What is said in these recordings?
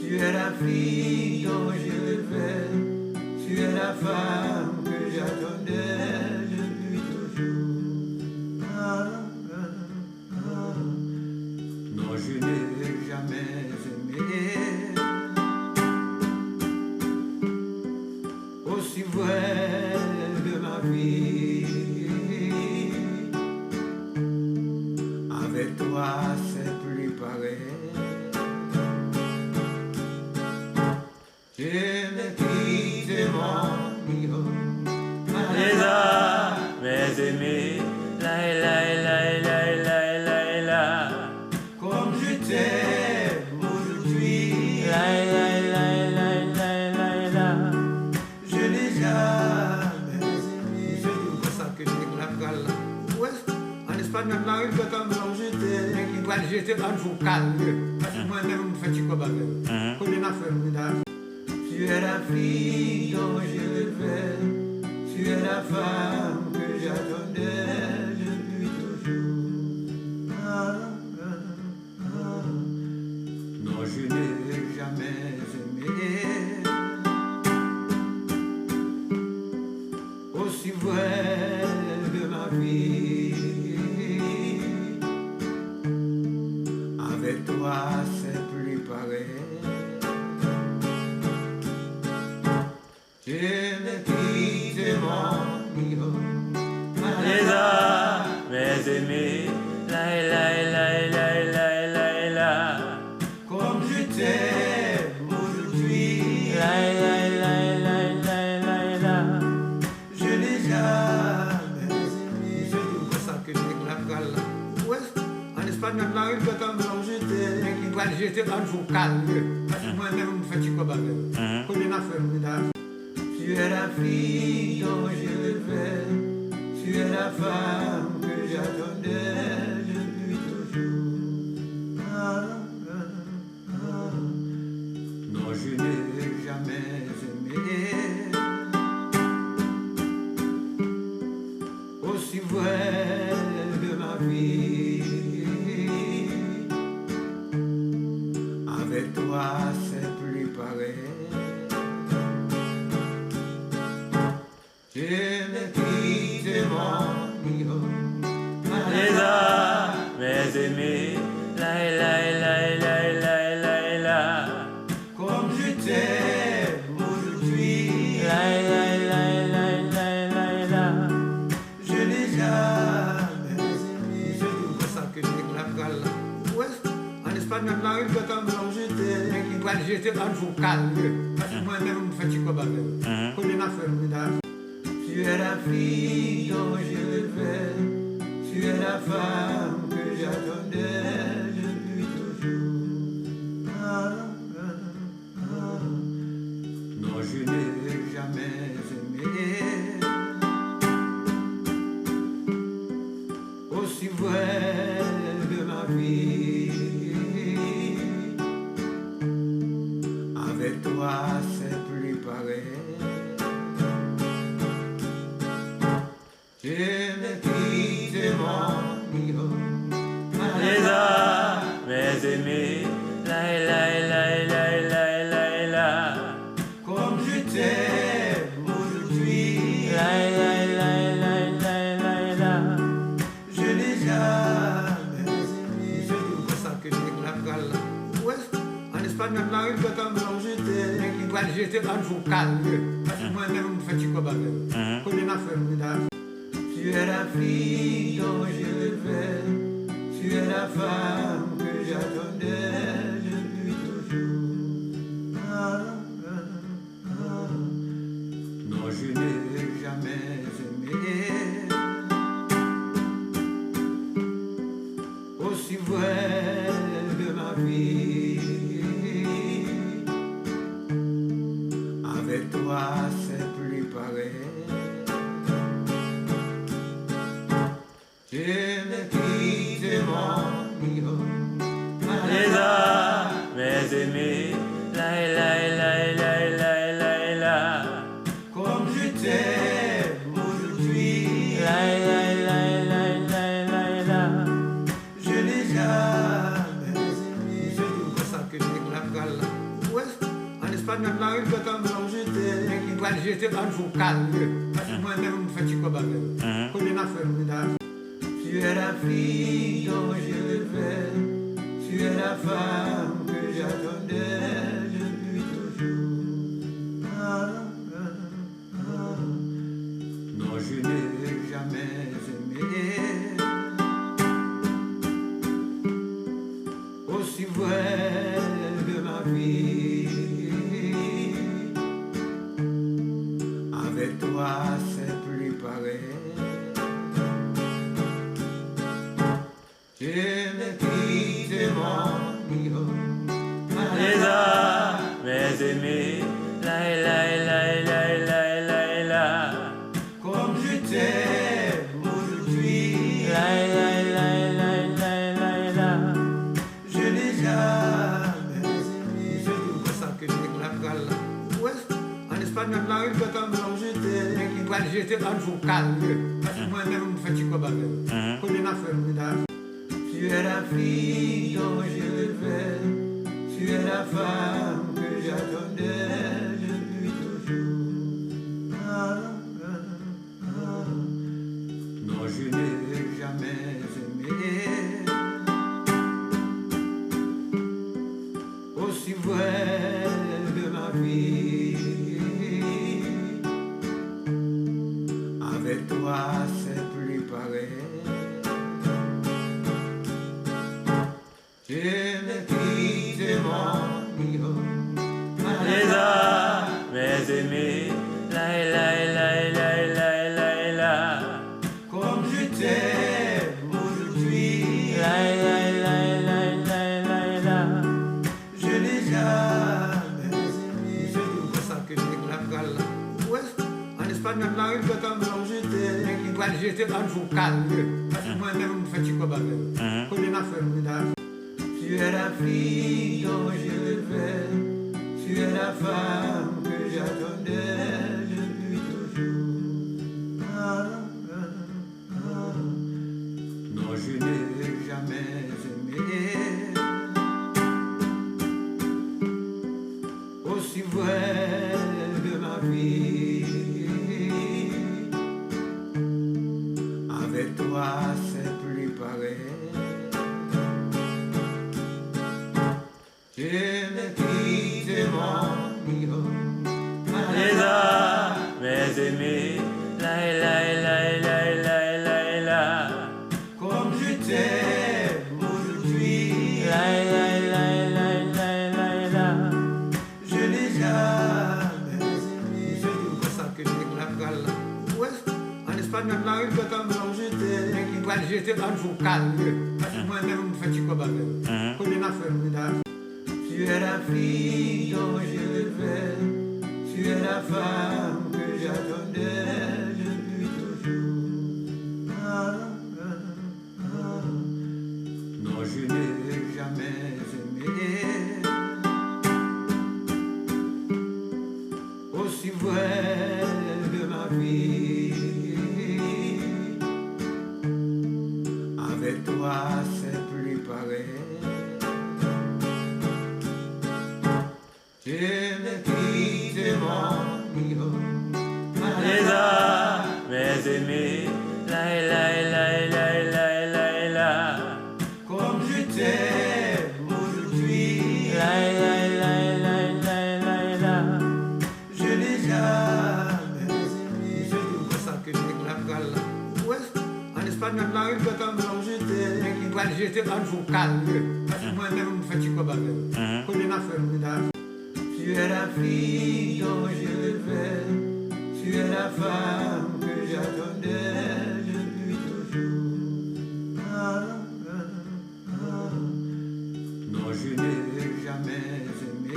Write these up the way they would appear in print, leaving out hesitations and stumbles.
Tu es la fille dont je rêvais, tu es la femme que j'attendais depuis toujours. Non, je n'ai jamais aimé aussi vrai de ma vie. Avec toi, c'est plus pareil. Je me quitte mon niveau. Les mes aimés, la. Comme je t'aime aujourd'hui, La. je n'ai jamais aimé. Je dis comme ça que je déclare là. Ouais, en espagnol, là, il doit mélanger des linguages, j'étais en vocal. Parce que moi-même, je fais quoi avec. Comme il a fait, tu es la fille dont je rêvais, tu es la femme que j'attendais depuis toujours. Non, je n'ai jamais aimé aussi vrai de ma vie. Avec toi, c'est plus pareil. Je me quitte mon niveau. Mes aimés, la. Comme je t'aime aujourd'hui, je n'ai jamais aimé. Je dis comme ça que je déclare là. Ouais, en espagnol, là, il doit mélanger des linguages, j'étais en vocal. Parce que moi-même, je fais quoi avec. Comme il a fait, tu es la fille dont je rêvais, tu es la femme que j'attendais depuis toujours. Non, je n'ai jamais aimé aussi vrai de ma vie. Avec toi, c'est plus pareil. Je me quitte mon niveau. Mes aimés, la. Comme je t'aime aujourd'hui, je n'ai jamais aimé. Je dis comme ça que je déclare là. Ouais, en espagnol, là, il doit mélanger des linguages, j'étais en vocal. Parce que moi-même, je fais quoi avec. Comme il a fait, tu es la fille dont je rêvais, tu es la femme que j'attendais depuis toujours. Non, je n'ai jamais aimé aussi vrai de ma vie. Avec toi, c'est plus pareil. Je me quitte mon niveau. Mes aimés, la. Comme je t'aime aujourd'hui, je n'ai jamais aimé. Je dis comme ça que je déclare là. Ouais, en espagnol, là, il doit mélanger des linguages, j'étais en vocal. Parce que moi-même, je fais quoi avec. Comme il a fait, tu es la fille dont je rêvais, tu es la femme que j'attendais depuis toujours. Non, je n'ai jamais aimé aussi vrai de ma vie. Avec toi, c'est plus pareil. Je me quitte mon niveau. Mes aimés, la. Comme je t'aime aujourd'hui, je n'ai jamais aimé. Je dis comme ça que je déclare là. Ouais, espagnol, là, il doit t'en jeter. Il doit le jeter en vocal. Parce que moi-même, je fais quoi avec. Comme il a fait, tu es la fille dont je rêvais. Tu es la femme que j'attendais depuis toujours. Non, je n'ai jamais aimé aussi vrai de ma vie. Avec toi, c'est plus pareil. Je me quitte mon niveau. Mes aimés, la. Comme je t'aime aujourd'hui. Je n'ai jamais aimé. Je dis comme ça que je déclare là. Ouais, en espagnol, là, il doit t'en jeter. Il doit le jeter en vocal. Parce que moi-même, je fais quoi avec. Comme il a fait, tu es la fille dont je rêvais. Tu es la femme que j'attendais depuis toujours. Non, je n'ai jamais aimé aussi vrai de ma vie. Avec toi, c'est plus pareil. Je me quitte mon niveau. Mes aimés, la. Comme je t'aime aujourd'hui. Je n'ai jamais aimé. Je dis comme ça que je déclare là. Ouais, en espagnol, là, il doit t'en jeter. Il doit le jeter en vocal. Parce que moi-même, je fais quoi avec. Comme il a fait, tu es la fille dont je rêvais. Tu es la femme que j'attendais depuis toujours. Non, je n'ai jamais aimé aussi vrai de ma vie. Avec toi, c'est plus pareil. Je me quitte mon niveau. Mes aimés, la. Comme je t'aime aujourd'hui. Je n'ai jamais aimé. Je dis comme ça que je déclare là. Ouais, en espagnol, là, il doit t'en jeter. Il doit le jeter en vocal. Parce que moi-même, je fais quoi avec. Comme il a fait, tu es la fille dont je rêvais. Tu es la femme que j'attendais depuis toujours. Non, je n'ai jamais aimé aussi vrai de ma vie. Avec toi, c'est plus pareil. Je me quitte mon niveau. Mes aimés, la. Comme je t'aime aujourd'hui. Je n'ai jamais aimé. Je dis comme ça que je déclare là. Ouais, en espagnol, là, il doit t'en jeter. Il doit le jeter en vocal. Parce que moi-même, je fais quoi avec. Comme il a fait, tu es la fille dont je rêvais. Tu es la femme que j'attendais depuis toujours. Non, je n'ai jamais aimé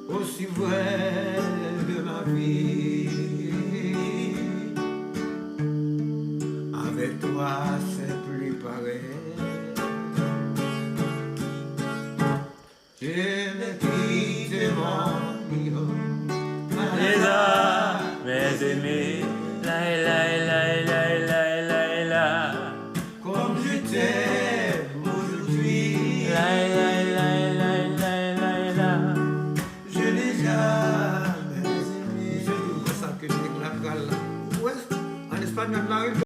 aussi vrai de ma vie. Avec toi, c'est plus pareil. Je me quitte mon niveau. Mes aimés, la. Comme je t'aime aujourd'hui. espagnol, là, il